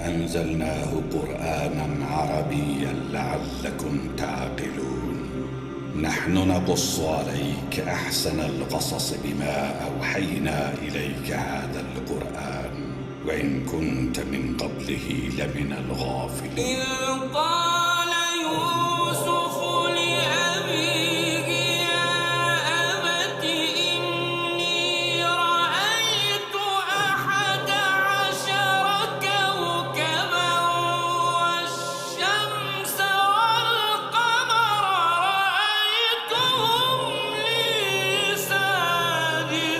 أنزلناه قرآنا عربيا لعلكم تعقلون. نحن نقص عليك أحسن القصص بما أوحينا إليك هذا القرآن وإن كنت من قبله لمن الغافلين. إذ قال يوسف لأبيه يا أبت إني رأيت 11 كوكبا والشمس والقمر رأيتهم لي ساجدين.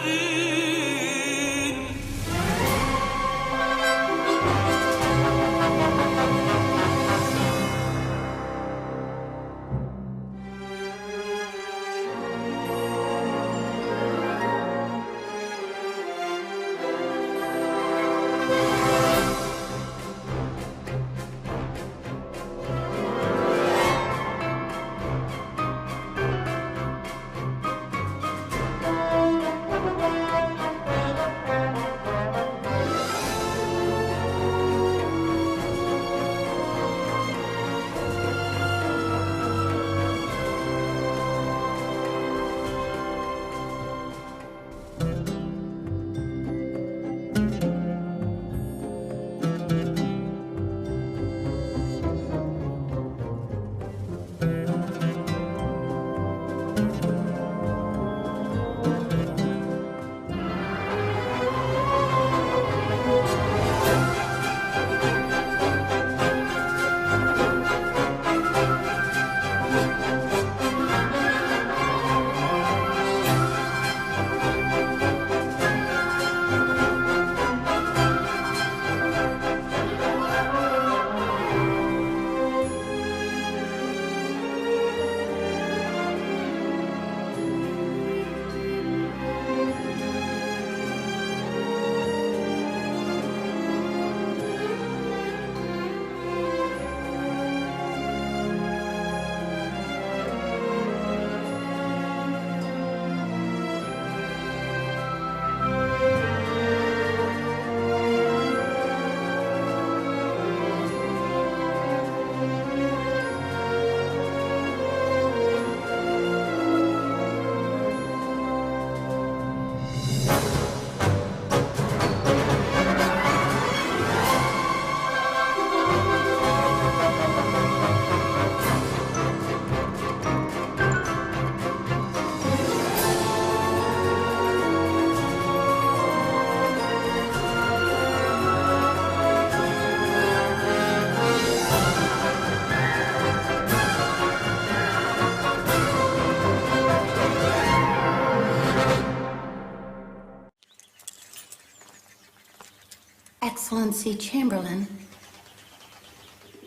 Excellency Chamberlain,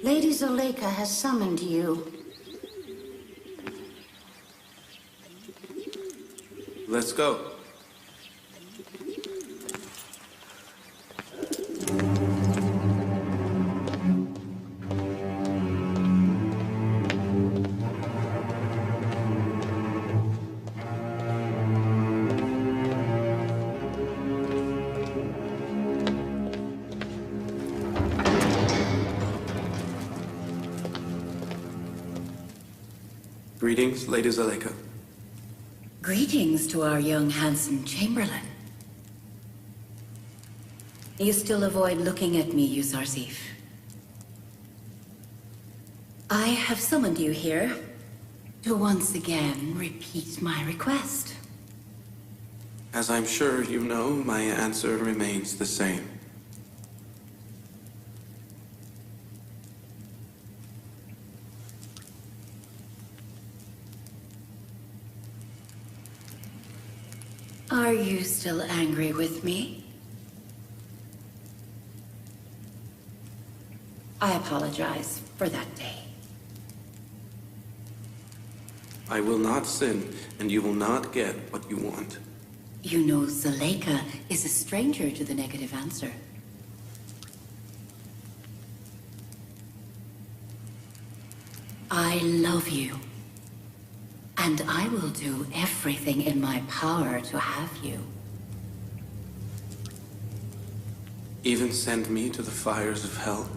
Lady Zuleika has summoned you. Let's go. Greetings, Lady Zuleika. Greetings to our young handsome Chamberlain. You still avoid looking at me, Yusuf. I have summoned you here to once again repeat my request. As I'm sure you know, my answer remains the same. Are you still angry with me? I apologize for that day. I will not sin, and you will not get what you want. You know Zuleika is a stranger to the negative answer. I love you. And I will do everything in my power to have you. Even send me to the fires of hell?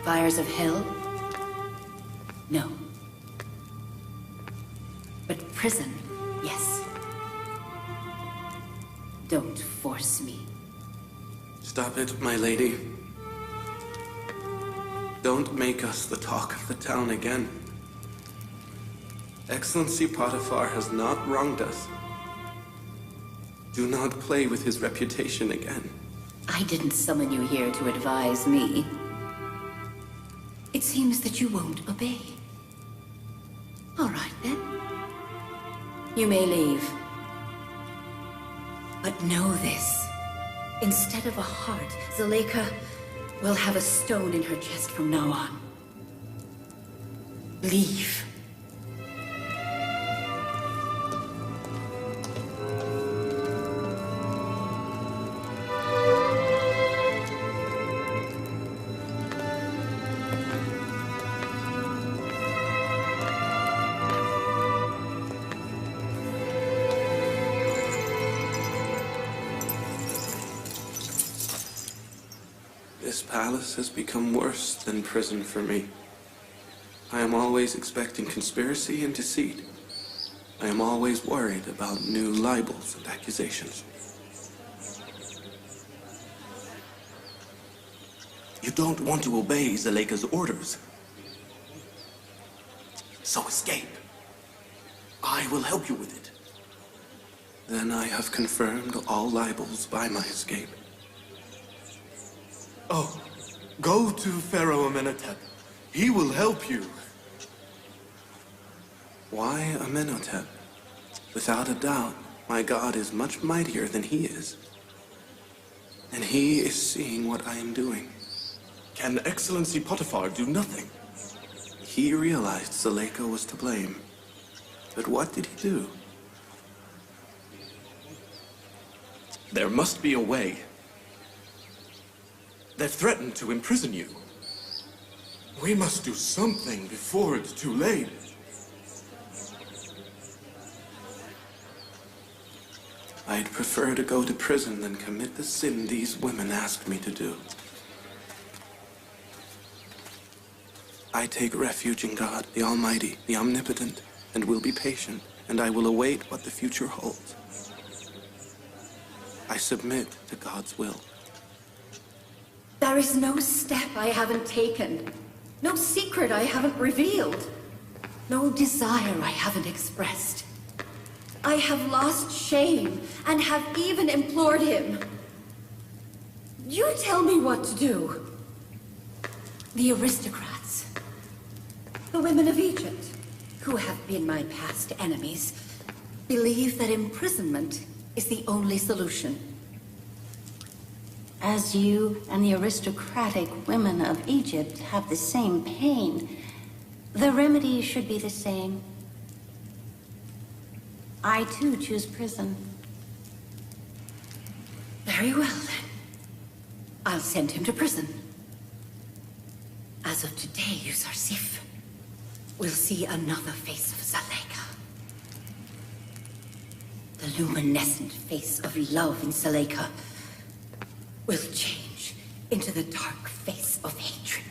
Fires of hell? No. But prison, yes. Don't force me. Stop it, my lady. Don't make us the talk of the town again. Excellency Potiphar has not wronged us. Do not play with his reputation again. I didn't summon you here to advise me. It seems that you won't obey. All right, then. You may leave. But know this. Instead of a heart, Zuleika will have a stone in her chest from now on. Leave. This palace has become worse than prison for me. I am always expecting conspiracy and deceit. I am always worried about new libels and accusations. You don't want to obey Zuleika's orders. So escape. I will help you with it. Then I have confirmed all libels by my escape. Oh, go to Pharaoh Amenhotep. He will help you. Why Amenhotep? Without a doubt, my God is much mightier than he is. And he is seeing what I am doing. Can Excellency Potiphar do nothing? He realized Zuleika was to blame. But what did he do? There must be a way. They've threatened to imprison you. We must do something before it's too late. I'd prefer to go to prison than commit the sin these women asked me to do. I take refuge in God, the Almighty, the Omnipotent, and will be patient, and I will await what the future holds. I submit to God's will. There is no step I haven't taken. No secret I haven't revealed. No desire I haven't expressed. I have lost shame and have even implored him. You tell me what to do. The aristocrats, the women of Egypt, who have been my past enemies, believe that imprisonment is the only solution. As you and the aristocratic women of Egypt have the same pain, the remedy should be the same. I too choose prison. Very well, then. I'll send him to prison. As of today, Yusuf, we'll see another face of Zuleika. The luminescent face of love in Zuleika will change into the dark face of hatred.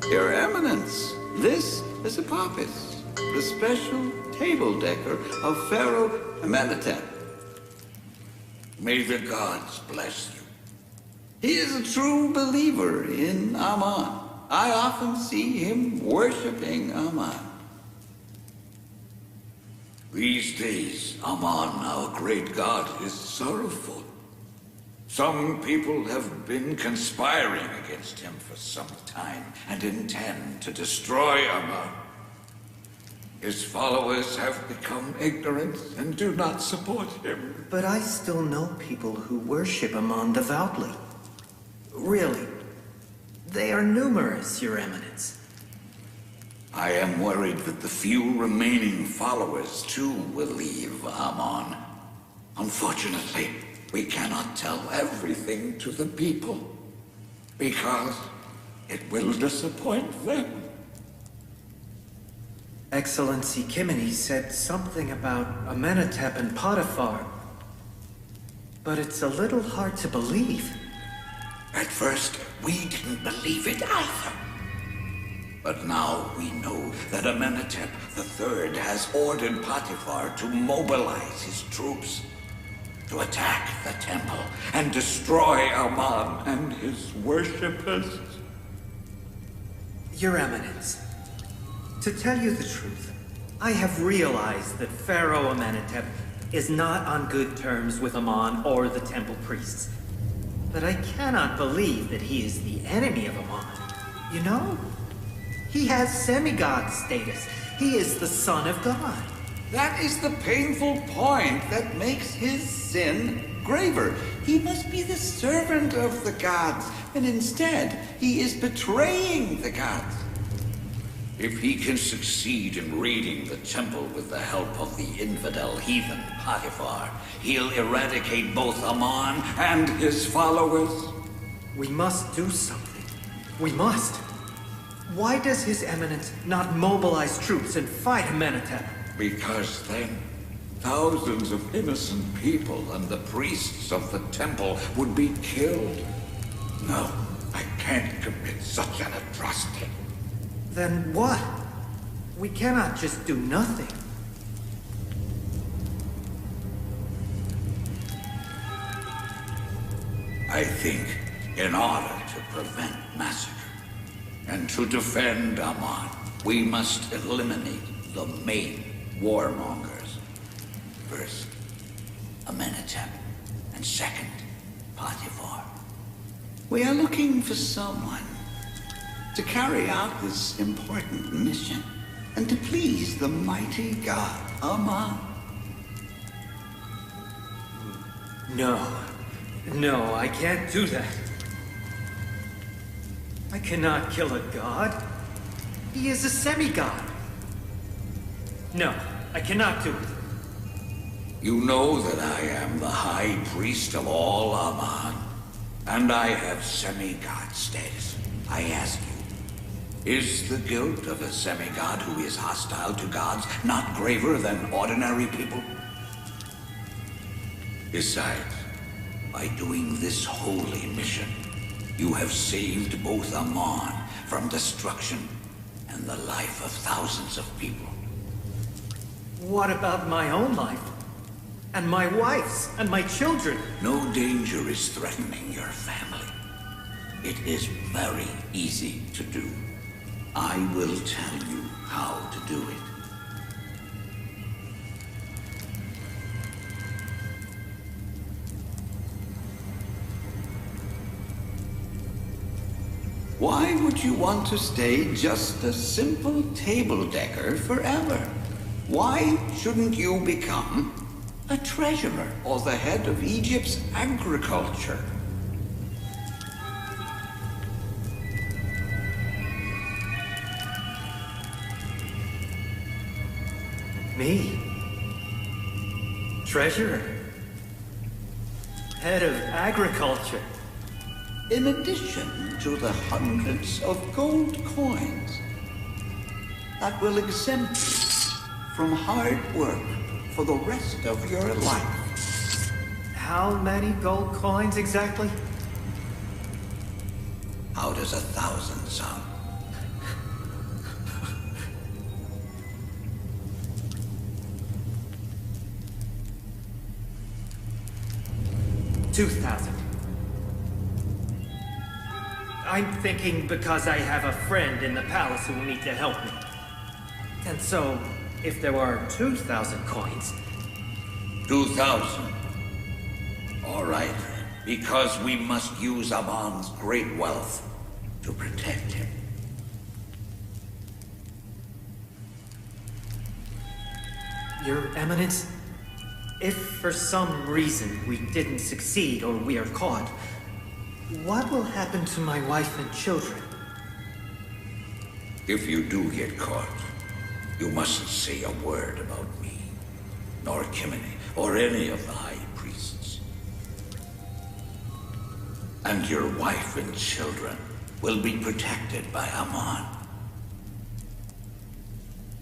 Your Eminence, this is Apophis, the special table decker of Pharaoh Amenhotep. May the gods bless you. He is a true believer in Amun. I often see him worshiping Amun. These days, Amun, our great god, is sorrowful. Some people have been conspiring against him for some time and intend to destroy Amun. His followers have become ignorant and do not support him. But I still know people who worship Amun devoutly. Really, They are numerous, Your Eminence. I am worried that the few remaining followers too will leave Amon. Unfortunately, we cannot tell everything to the people, because it will disappoint them. Excellency Kimini said something about Amenhotep and Potiphar, but it's a little hard to believe. At first, we didn't believe it either. But now we know that Amenhotep III has ordered Potiphar to mobilize his troops to attack the temple and destroy Amon and his worshippers. Your Eminence, to tell you the truth, I have realized that Pharaoh Amenhotep is not on good terms with Amon or the temple priests. But I cannot believe that he is the enemy of Amon. You know? He has semigod status. He is the son of God. That is the painful point that makes his sin graver. He must be the servant of the gods, and instead, he is betraying the gods. If he can succeed in raiding the temple with the help of the infidel heathen Potiphar, he'll eradicate both Amon and his followers. We must do something. We must. Why does His Eminence not mobilize troops and fight Amenhotep? Because then, thousands of innocent people and the priests of the temple would be killed. No, I can't commit such an atrocity. Then what? We cannot just do nothing. I think in order to prevent massacre and to defend Amon, we must eliminate the main warmongers. First, Amenhotep, and second, Potiphar. We are looking for someone to carry out this important mission and to please the mighty god Amon. No, I can't do that. I cannot kill a god. He is a semigod. No, I cannot do it. You know that I am the high priest of all Amon, and I have semigod status. I ask you, is the guilt of a semigod who is hostile to gods not graver than ordinary people? Besides, by doing this holy mission, you have saved both Amon from destruction and the life of thousands of people. What about my own life? And my wife's? And my children? No danger is threatening your family. It is very easy to do. I will tell you how to do it. Why would you want to stay just a simple table decker forever? Why shouldn't you become a treasurer or the head of Egypt's agriculture? Me? Treasurer? Head of agriculture? In addition to the hundreds of gold coins that will exempt you from hard work for the rest of your life. How many gold coins exactly? How does 1,000 sound? $2,000. I'm thinking because I have a friend in the palace who will need to help me. And so, if there are 2,000 coins... 2,000. All right, because we must use Amon's great wealth to protect him. Your Eminence, if for some reason we didn't succeed or we are caught, What will happen to my wife and children? If you do get caught, you mustn't say a word about me, nor Kimini, or any of the high priests. And your wife and children will be protected by Amon.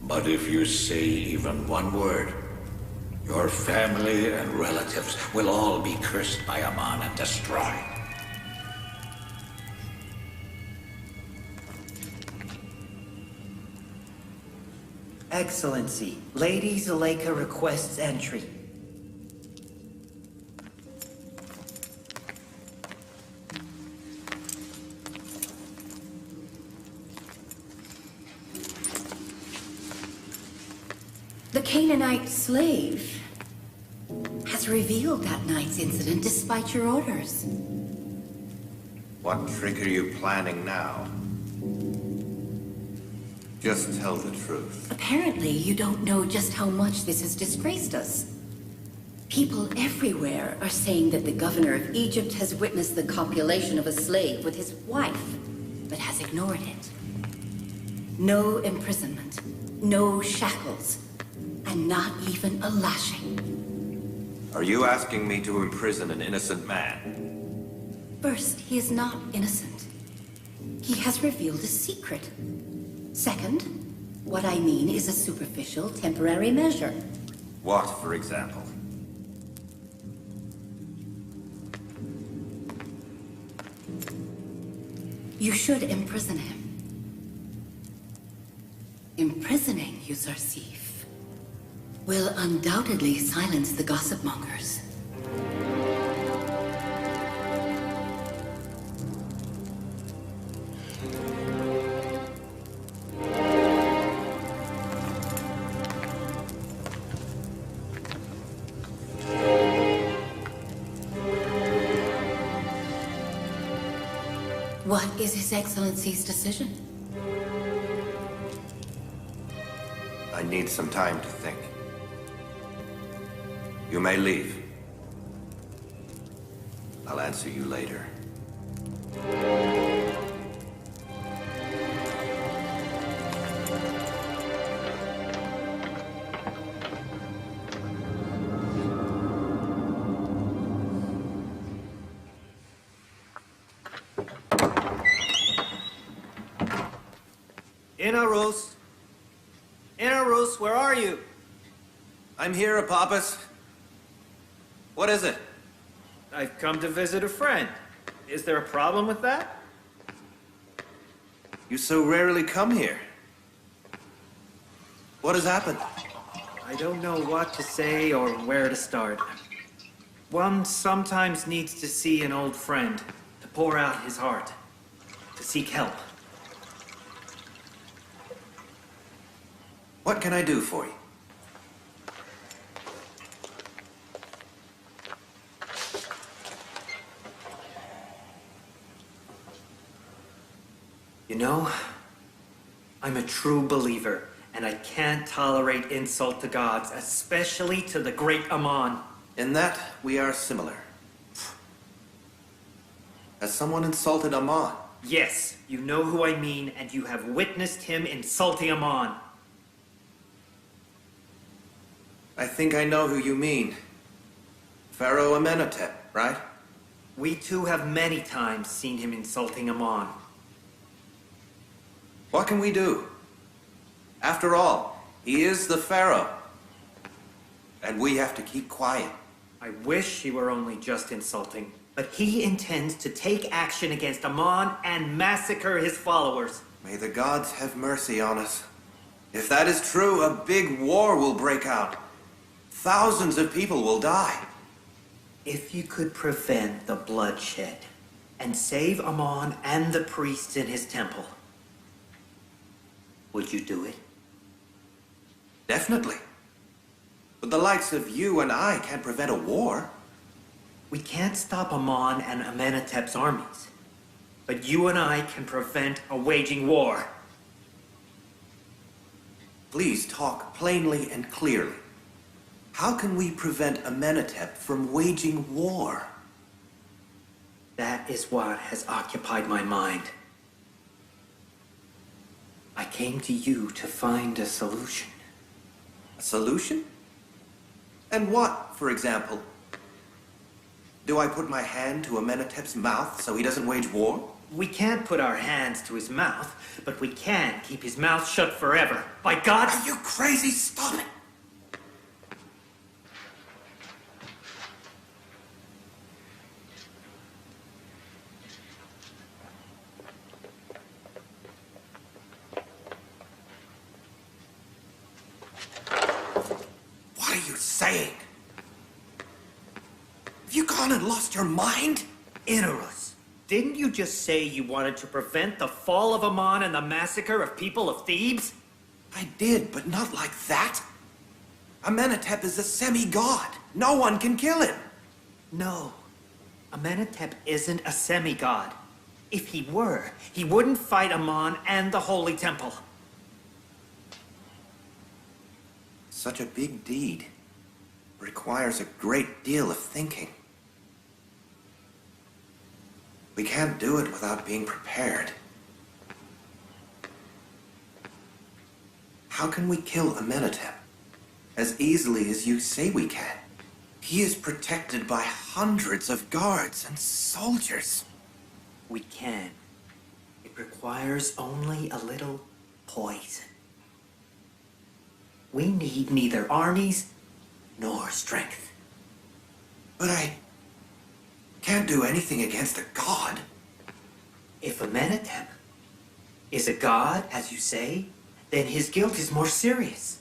But if you say even one word, your family and relatives will all be cursed by Amon and destroyed. Excellency, Lady Zuleika requests entry. The Canaanite slave has revealed that night's incident despite your orders. What trick are you planning now? Just tell the truth. Apparently, you don't know just how much this has disgraced us. People everywhere are saying that the governor of Egypt has witnessed the copulation of a slave with his wife, but has ignored it. No imprisonment, no shackles, and not even a lashing. Are you asking me to imprison an innocent man? First, he is not innocent. He has revealed a secret. Second, what I mean is a superficial, temporary measure. What, for example? You should imprison him. Imprisoning Yusuf will undoubtedly silence the gossip mongers. What is His Excellency's decision? I need some time to think. You may leave. I'll answer you later. Inaros! Inaros, where are you? I'm here, Apophis. What is it? I've come to visit a friend. Is there a problem with that? You so rarely come here. What has happened? I don't know what to say or where to start. One sometimes needs to see an old friend, to pour out his heart, to seek help. What can I do for you? You know, I'm a true believer, and I can't tolerate insult to gods, especially to the great Amon. In that, we are similar. Has someone insulted Amon? Yes, you know who I mean, and you have witnessed him insulting Amon. I think I know who you mean. Pharaoh Amenhotep, right? We too have many times seen him insulting Amon. What can we do? After all, he is the Pharaoh. And we have to keep quiet. I wish he were only just insulting, but he intends to take action against Amon and massacre his followers. May the gods have mercy on us. If that is true, a big war will break out. Thousands of people will die. If you could prevent the bloodshed and save Amon and the priests in his temple, would you do it? Definitely. But the likes of you and I can't prevent a war. We can't stop Amon and Amenhotep's armies, but you and I can prevent a waging war. Please talk plainly and clearly. How can we prevent Amenhotep from waging war? That is what has occupied my mind. I came to you to find a solution. A solution? And what, for example? Do I put my hand to Amenhotep's mouth so he doesn't wage war? We can't put our hands to his mouth, but we can keep his mouth shut forever. By God! Are you crazy? Stop it! What are you saying? Have you gone and lost your mind? Inorus, didn't you just say you wanted to prevent the fall of Ammon and the massacre of people of Thebes? I did, but not like that. Amenhotep is a semi-god. No one can kill him. No, Amenhotep isn't a semi-god. If he were, he wouldn't fight Ammon and the Holy Temple. Such a big deed requires a great deal of thinking. We can't do it without being prepared. How can we kill Amenhotep as easily as you say we can? He is protected by hundreds of guards and soldiers. We can. It requires only a little poison. We need neither armies nor strength. But I can't do anything against a god. If Amenhotep is a god, as you say, then his guilt is more serious.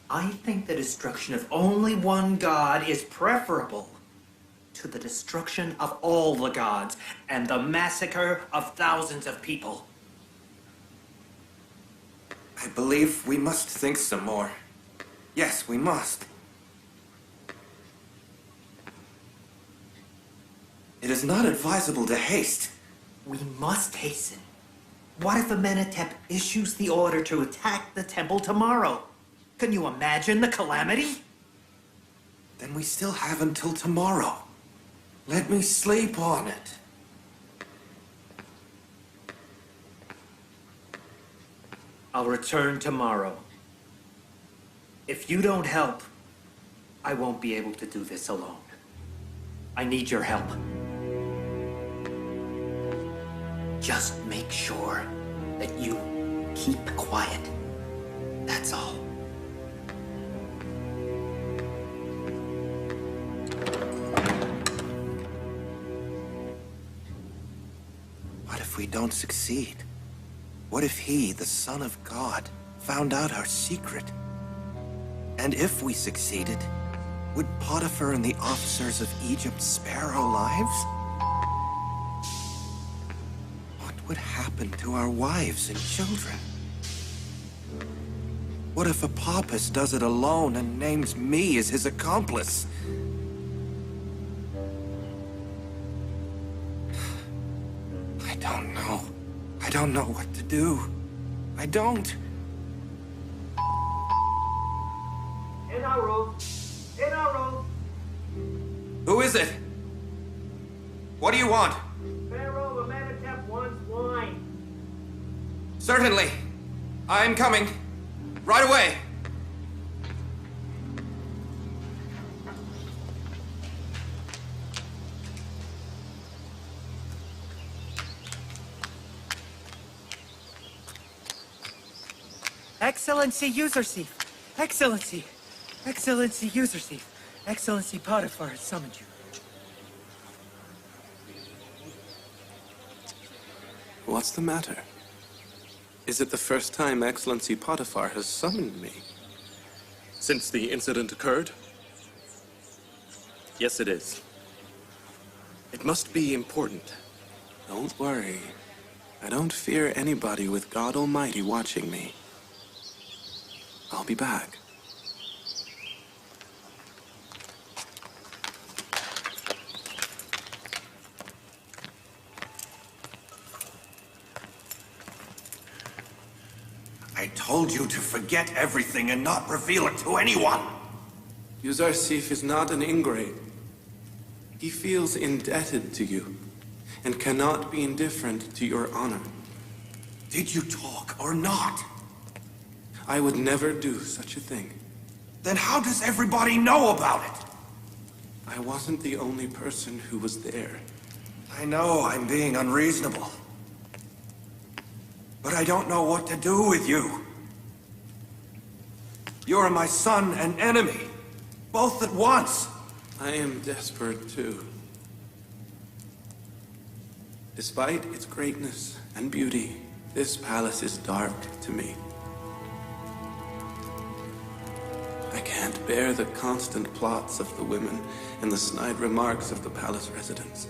I think the destruction of only one god is preferable to the destruction of all the gods and the massacre of thousands of people. I believe we must think some more. Yes, we must. It is not advisable to haste. We must hasten. What if Amenhotep issues the order to attack the temple tomorrow? Can you imagine the calamity? Then we still have until tomorrow. Let me sleep on it. I'll return tomorrow. If you don't help, I won't be able to do this alone. I need your help. Just make sure that you keep quiet. That's all. What if we don't succeed? What if he, the Son of God, found out our secret? And if we succeeded, would Potiphar and the officers of Egypt spare our lives? What would happen to our wives and children? What if Apophis does it alone and names me as his accomplice? I don't know. I don't know what to do. I don't. In our room. In our room. Who is it? What do you want? Pharaoh Amenhotep wants wine. Certainly. I'm coming. Right away. Excellency Yusuf. Excellency. Excellency Yusuf. Excellency Potiphar has summoned you. What's the matter? Is it the first time Excellency Potiphar has summoned me? Since the incident occurred? Yes, it is. It must be important. Don't worry. I don't fear anybody with God Almighty watching me. I'll be back. I told you to forget everything and not reveal it to anyone. Yusuf is not an ingrate. He feels indebted to you. and cannot be indifferent to your honor. Did you talk or not? I would never do such a thing. Then how does everybody know about it? I wasn't the only person who was there. I know I'm being unreasonable. But I don't know what to do with you. You're my son and enemy, both at once. I am desperate too. Despite its greatness and beauty, this palace is dark to me. I can't bear the constant plots of the women and the snide remarks of the palace residents.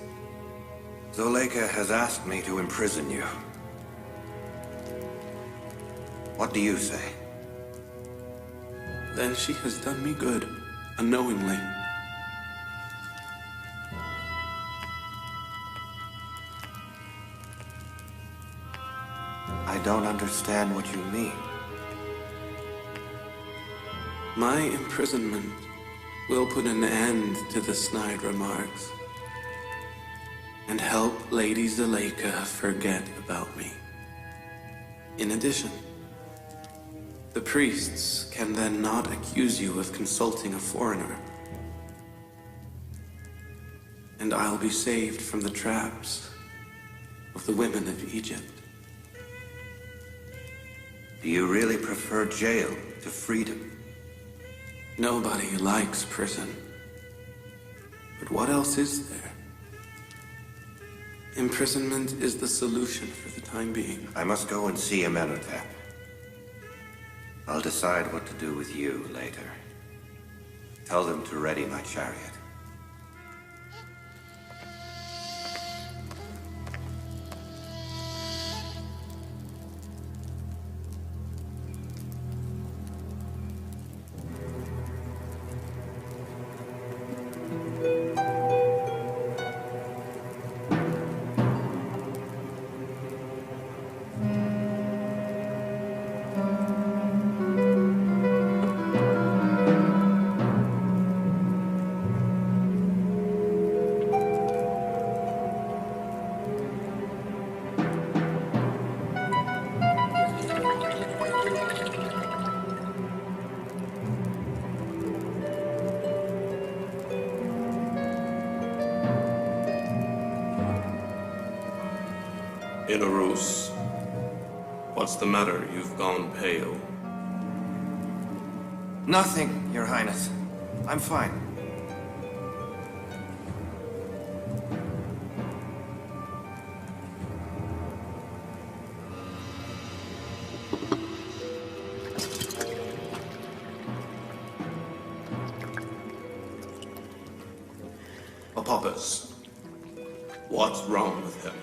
Zuleika has asked me to imprison you. What do you say? Then she has done me good, unknowingly. I don't understand what you mean. My imprisonment will put an end to the snide remarks and help Lady Zuleika forget about me. In addition, the priests can then not accuse you of consulting a foreigner. And I'll be saved from the traps of the women of Egypt. Do you really prefer jail to freedom? Nobody likes prison. But what else is there? Imprisonment is the solution for the time being. I must go and see Amenhotep. I'll decide what to do with you later. Tell them to ready my chariot. Inarus, what's the matter? You've gone pale. Nothing, Your Highness. I'm fine. Apophis, what's wrong with him?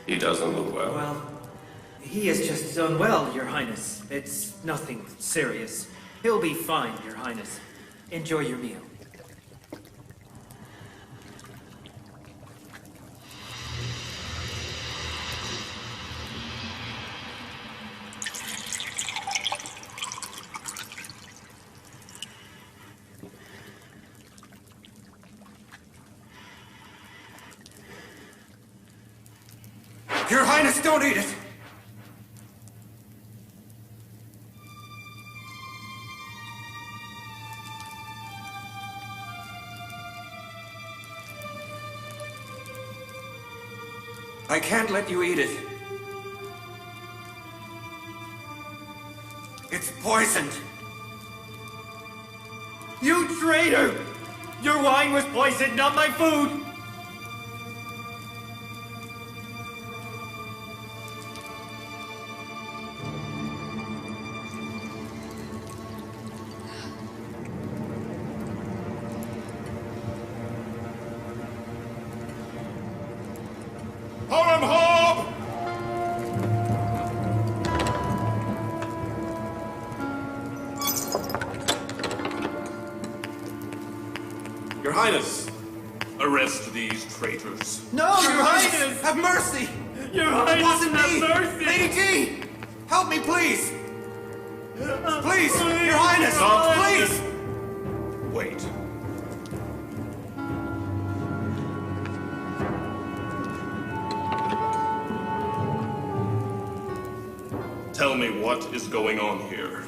He doesn't look well. Well, he is just unwell, Your Highness. It's nothing serious. He'll be fine, Your Highness. Enjoy your meal. Your Highness, don't eat it! I can't let you eat it. It's poisoned. You traitor! Your wine was poisoned, not my food! Your Highness, arrest these traitors. No, Your Highness! Have mercy! Your It Highness, wasn't have me! mercy! Lady G! Help me, please! Please! Your Highness! Please! Wait. Tell me what is going on here.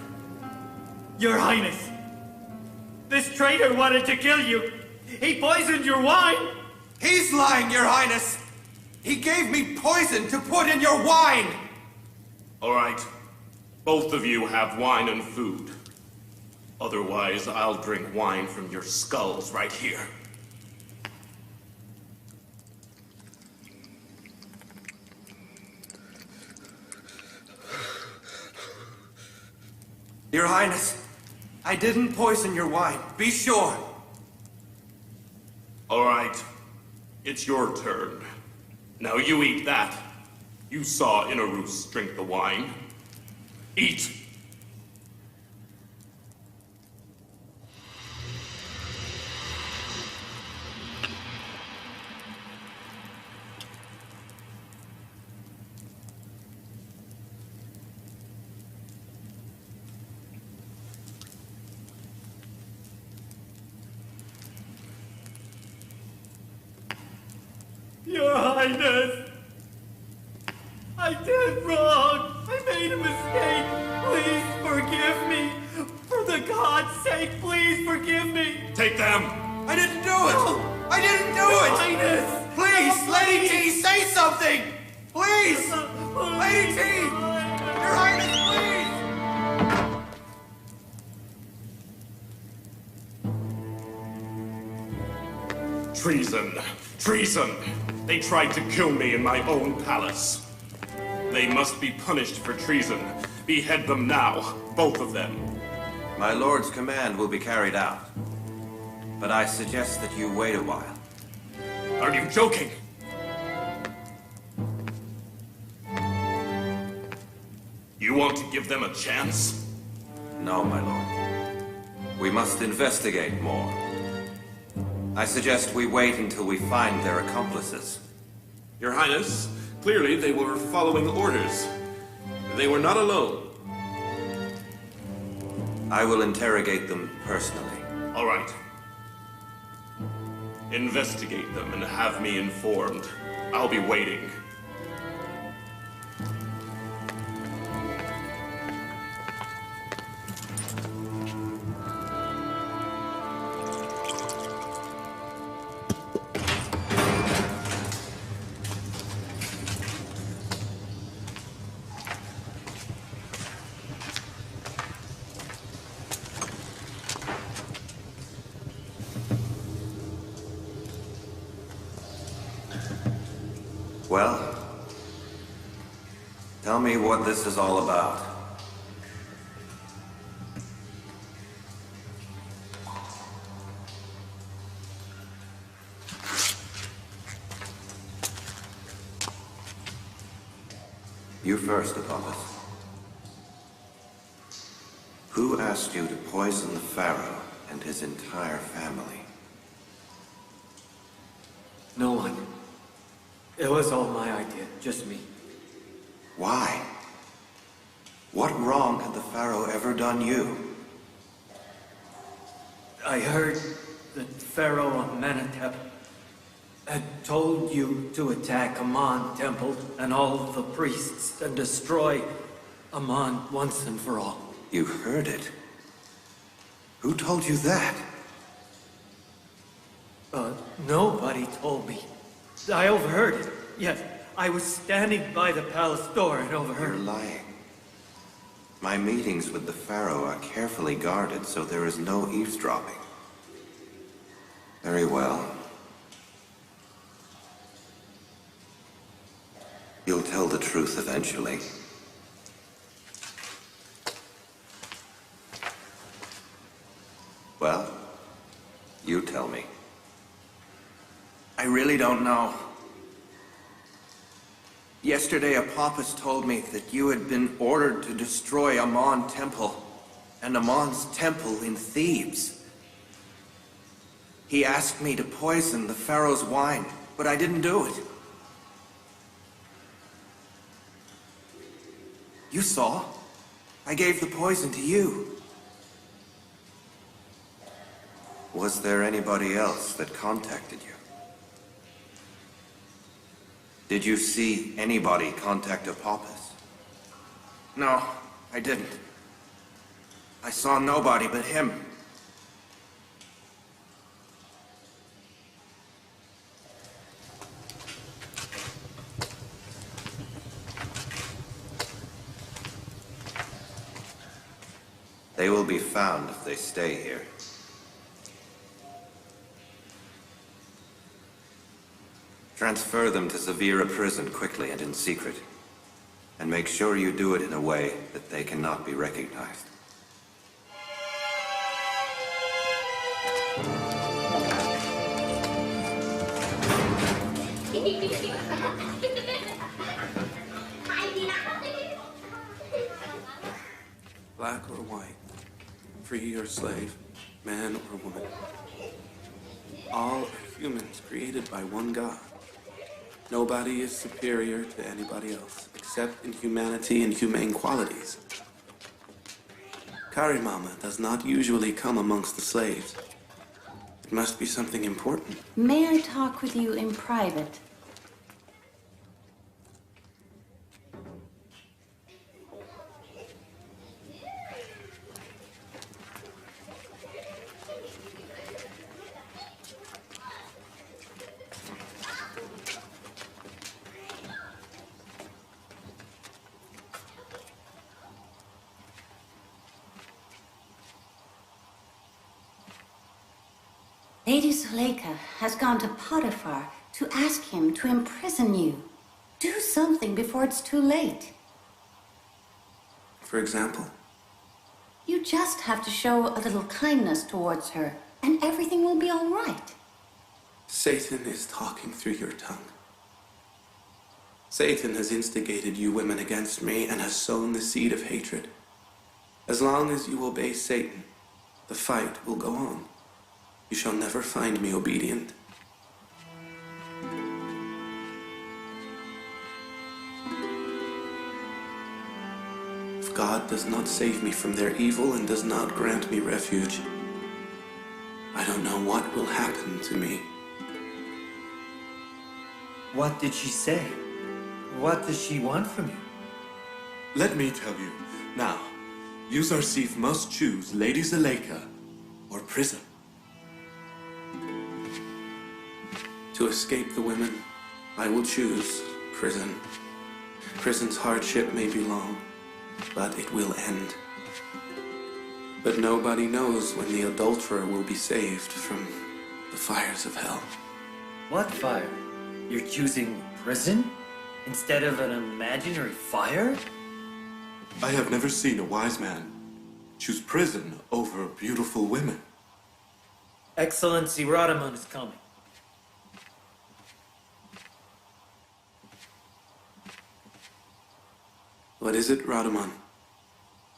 Your Highness! This traitor wanted to kill you! He poisoned your wine! He's lying, Your Highness! He gave me poison to put in your wine! All right. Both of you have wine and food. Otherwise, I'll drink wine from your skulls right here. Your Highness, I didn't poison your wine. Be sure. All right. It's your turn. Now you eat that. You saw Inarus drink the wine. Eat. Your Highness! I did wrong! I made a mistake! Please forgive me! For the God's sake, please forgive me! Take them! I didn't do it! I didn't do Your it! Highness! Please, Lady T, say something! Please! Lady T! Your Highness, please! Treason! Treason! They tried to kill me in my own palace. They must be punished for treason. Behead them now, both of them. My lord's command will be carried out. But I suggest that you wait a while. Are you joking? You want to give them a chance? No, my lord. We must investigate more. I suggest we wait until we find their accomplices. Your Highness, clearly they were following orders. They were not alone. I will interrogate them personally. All right. Investigate them and have me informed. I'll be waiting. Well, tell me what this is all about. You first, Apollos. Who asked you to poison the Pharaoh and his entire family? No one. It was all my idea, just me. Why? What wrong had the Pharaoh ever done you? I heard that Pharaoh Amenhotep had told you to attack Amon Temple and all the priests and destroy Amon once and for all. You heard it? Who told you that? Nobody told me. I overheard it. Yes, I was standing by the palace door and overheard. You're lying. My meetings with the Pharaoh are carefully guarded, so there is no eavesdropping. Very well. You'll tell the truth eventually. Well, you tell me. I really don't know. Yesterday, Apophis told me that you had been ordered to destroy Amon Temple and Amon's temple in Thebes. He asked me to poison the Pharaoh's wine, but I didn't do it. You saw. I gave the poison to you. Was there anybody else that contacted you? Did you see anybody contact Apophis? No, I didn't. I saw nobody but him. They will be found if they stay here. Transfer them to Zavira prison quickly and in secret. And make sure you do it in a way that they cannot be recognized. Black or white, free or slave, man or woman. All are humans created by one God. Nobody is superior to anybody else, except in humanity and humane qualities. Karimama does not usually come amongst the slaves. It must be something important. May I talk with you in private? Lady Zuleika has gone to Potiphar to ask him to imprison you. Do something before it's too late. For example? You just have to show a little kindness towards her, and everything will be all right. Satan is talking through your tongue. Satan has instigated you women against me and has sown the seed of hatred. As long as you obey Satan, the fight will go on. You shall never find me obedient. If God does not save me from their evil and does not grant me refuge, I don't know what will happen to me. What did she say? What does she want from you? Let me tell you. Now, Yusuf must choose Lady Zuleika or prison. To escape the women, I will choose prison. Prison's hardship may be long, but it will end. But nobody knows when the adulterer will be saved from the fires of hell. What fire? You're choosing prison instead of an imaginary fire? I have never seen a wise man choose prison over beautiful women. Excellency Radamon is coming. What is it, Radamon?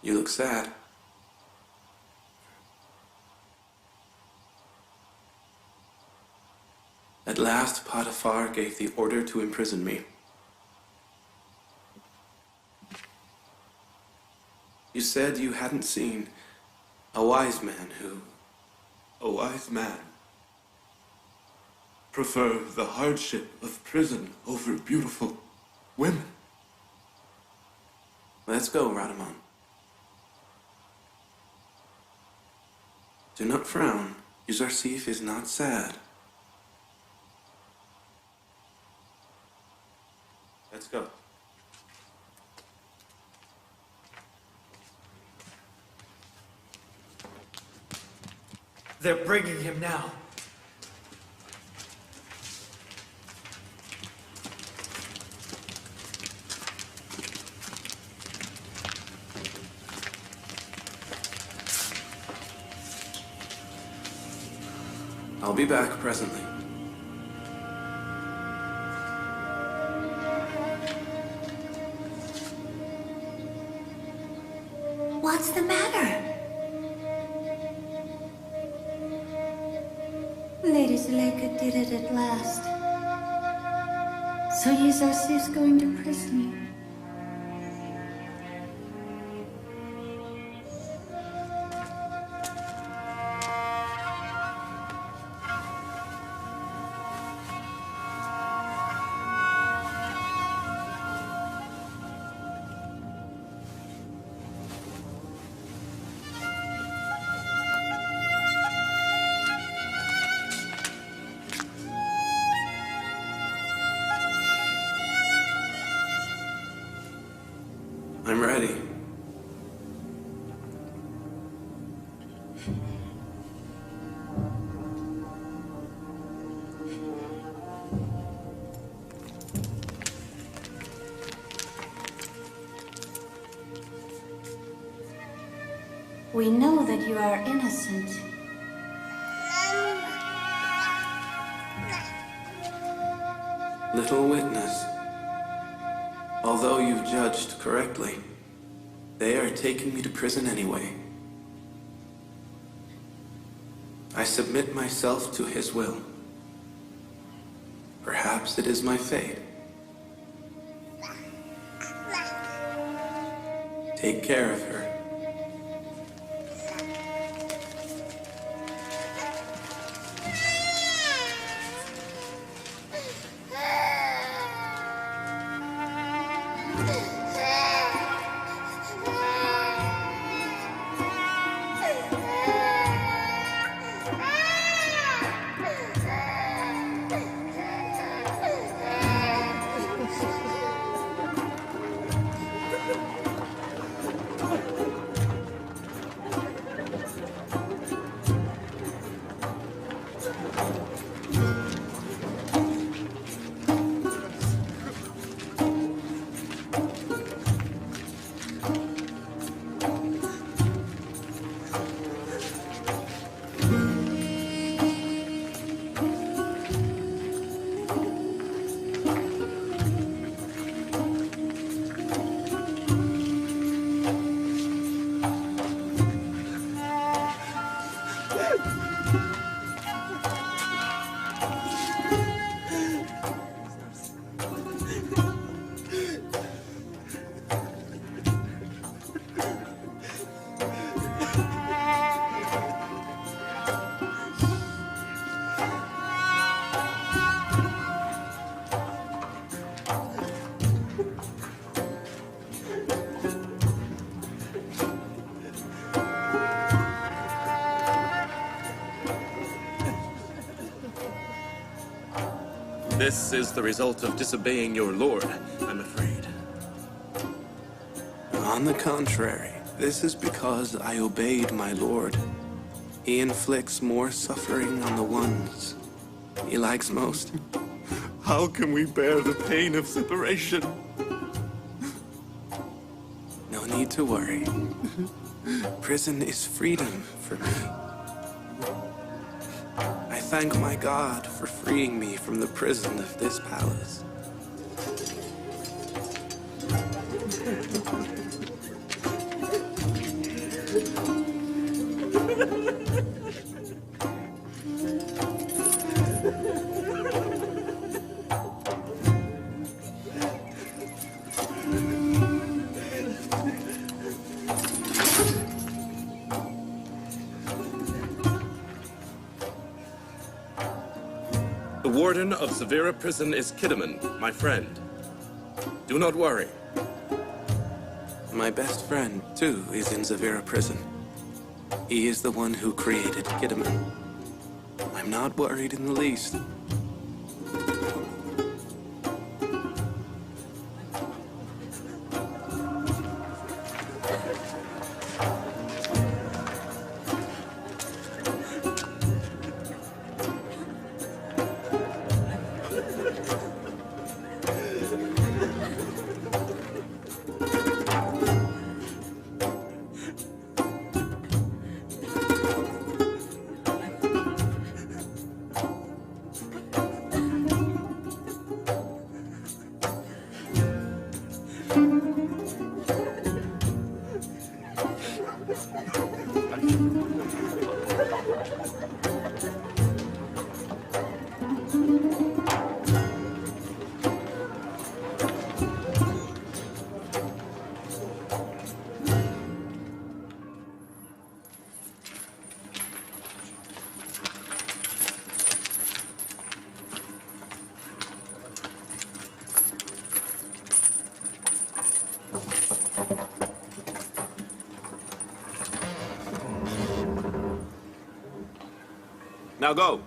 You look sad. At last, Potiphar gave the order to imprison me. You said you hadn't seen a wise man who... A wise man prefer the hardship of prison over beautiful women. Let's go, Radamon. Do not frown. Yusuf is not sad. Let's go. They're bringing him now. I'll be back presently. What's the matter? Lady Zuleika did it at last. So Yusuf's going to prison you. I'm ready. We know that you are innocent. Little witness. Although you've judged correctly, they are taking me to prison anyway. I submit myself to his will. Perhaps it is my fate. Take care of her. This is the result of disobeying your lord, I'm afraid. On the contrary, this is because I obeyed my lord. He inflicts more suffering on the ones he likes most. How can we bear the pain of separation? No need to worry. Prison is freedom for me. I thank my God for freeing me from the prison of this palace. The warden of Severa Prison is Kiddaman, my friend. Do not worry. My best friend, too, is in Severa Prison. He is the one who created Kiddaman. I'm not worried in the least. Now go.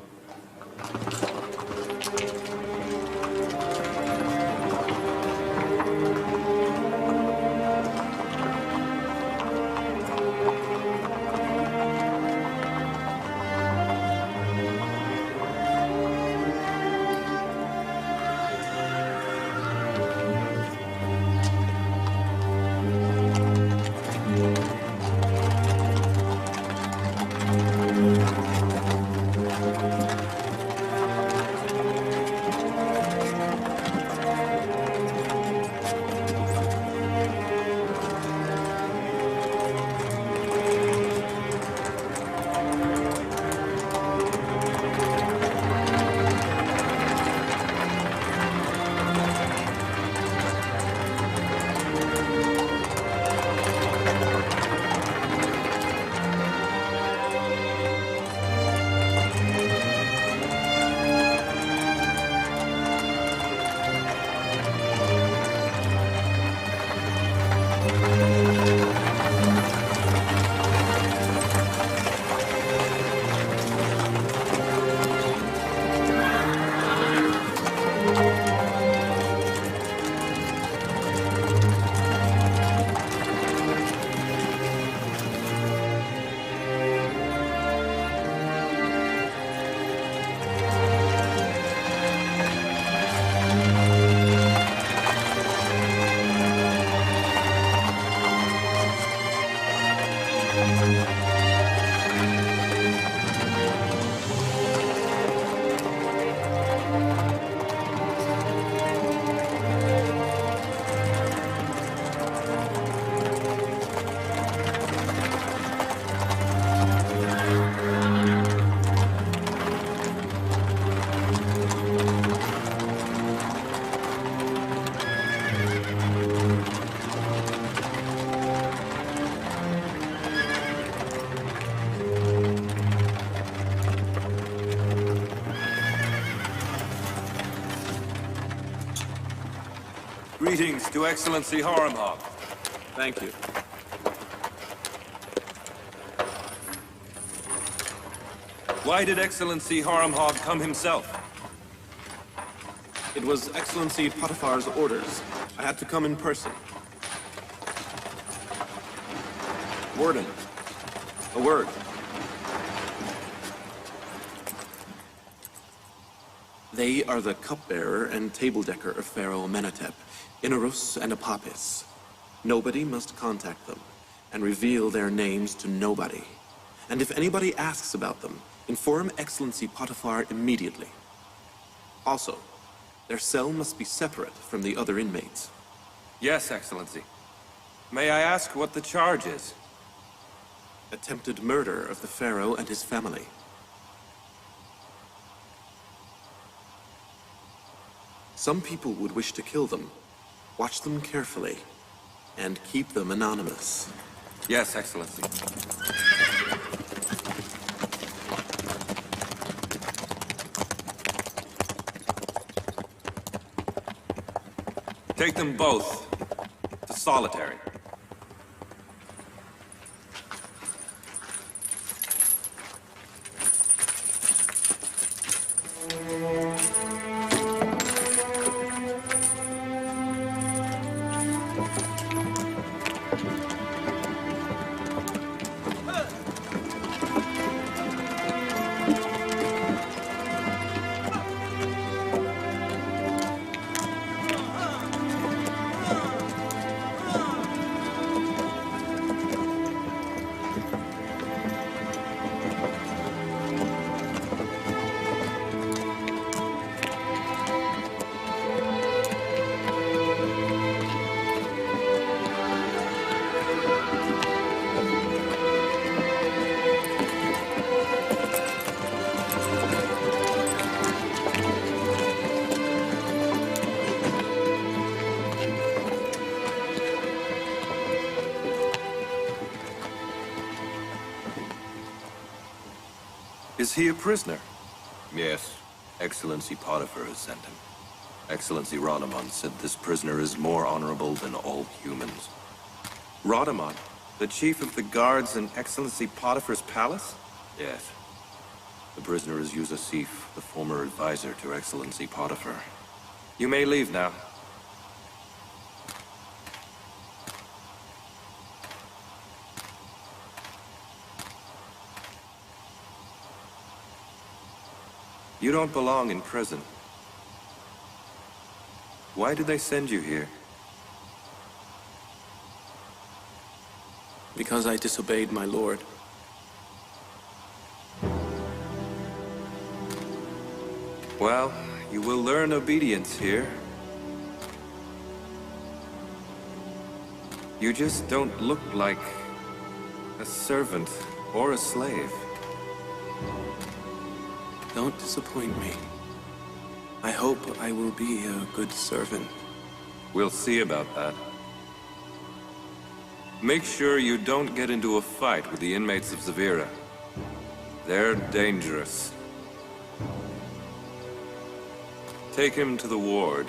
Greetings to Excellency Haremhog. Thank you. Why did Excellency Haremhog come himself? It was Excellency Potiphar's orders. I had to come in person. Warden, a word. They are the cupbearer and table decker of Pharaoh Amenhotep, Inarus and Apapis. Nobody must contact them, and reveal their names to nobody. And if anybody asks about them, inform Excellency Potiphar immediately. Also, their cell must be separate from the other inmates. Yes, Excellency. May I ask what the charge is? Attempted murder of the Pharaoh and his family. Some people would wish to kill them. Watch them carefully, and keep them anonymous. Yes, Excellency. Take them both to solitary. Is he a prisoner? Yes. Excellency Potiphar has sent him. Excellency Rhodomon said this prisoner is more honorable than all humans. Rhodomon, the chief of the guards in Excellency Potiphar's palace? Yes. The prisoner is Yusuf, the former advisor to Excellency Potiphar. You may leave now. You don't belong in prison. Why did they send you here? Because I disobeyed my lord. Well, you will learn obedience here. You just don't look like a servant or a slave. Don't disappoint me. I hope I will be a good servant. We'll see about that. Make sure you don't get into a fight with the inmates of Zavira. They're dangerous. Take him to the ward.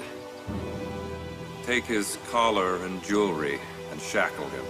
Take his collar and jewelry and shackle him.